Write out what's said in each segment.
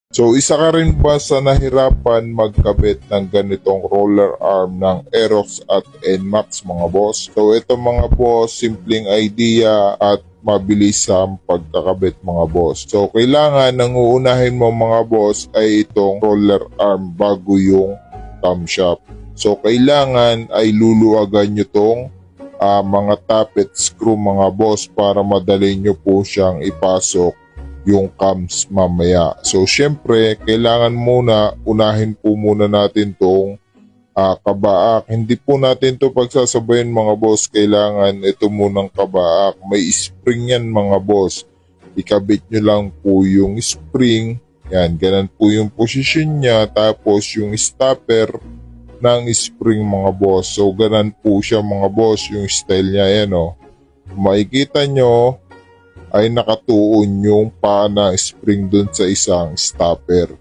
So isa ka rin ba sa nahirapan magkabit ng ganitong roller arm ng Aerox at NMAX mga boss? So ito mga boss, simpleng idea at mabilis ang pagkakabit mga boss. So kailangan ang uunahin mo mga boss ay itong roller arm bago yung camshaft. So kailangan ay luluwagan nyo tong mga tappet screw mga boss para madali nyo po siyang ipasok yung cams mamaya. So syempre kailangan unahin po muna natin tong kabaak. Hindi po natin to pagsasabayin mga boss, kailangan ito munang kabaak. May spring yan mga boss. Ikabit nyo lang po yung spring. Yan, ganun po yung position niya. Tapos yung stopper ng spring mga boss. So ganun po siya mga boss, yung style niya yan o. Makikita nyo ay nakatuon yung paa ng spring dun sa isang stopper.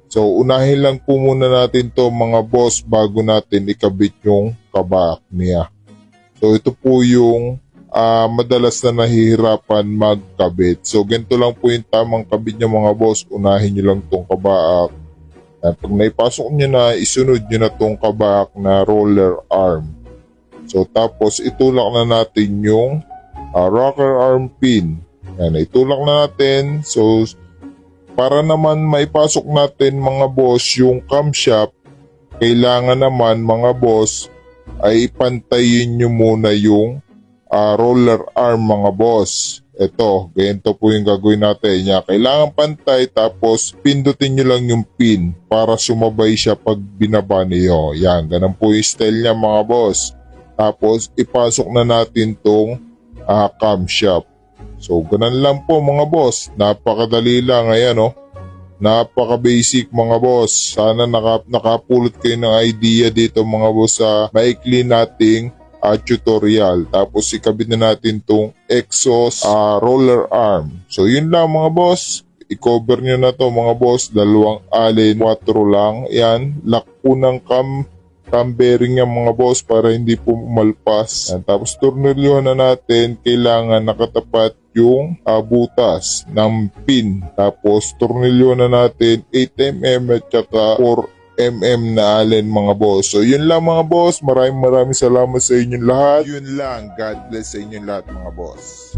So unahin lang po muna natin to mga boss bago natin ikabit yung kabaak niya. So ito po yung madalas na nahihirapan magkabit. So ganito lang po yung tamang kabit niya mga boss. Unahin nyo lang tong kabaak. At pag naipasok nyo na, isunod nyo na tong kabaak na roller arm. So tapos itulak na natin yung rocker arm pin. Yan, itulak na natin. So, para naman maipasok natin mga boss yung camshaft, kailangan naman mga boss ay ipantayin nyo muna yung roller arm mga boss. Ito, ganito po yung gagawin natin. Yan, kailangan pantay tapos pindutin nyo lang yung pin para sumabay siya pag binaba niyo. Yan, ganun po yung style niya mga boss. Tapos ipasok na natin tong camshaft. So ganun lang po mga boss. Napakadali lang, ayan oh. Napaka-basic mga boss. Sana nakapulot kayo ng idea dito mga boss sa maikli nating tutorial. Tapos ikabit na natin tong exhaust roller arm. So yun lang mga boss. I-cover nyo na to mga boss. Dalawang allen, 4 lang. Yan. Lock po ng cam bearing yung mga boss para hindi po umalpas. Yan. Tapos tornilyohan na natin. Kailangan nakatapat yung butas ng pin. Tapos tornilyohan na natin 8mm at saka 4mm na allen mga boss. So yun lang mga boss. Maraming salamat sa inyong lahat. Yun lang. God bless sa inyong lahat mga boss.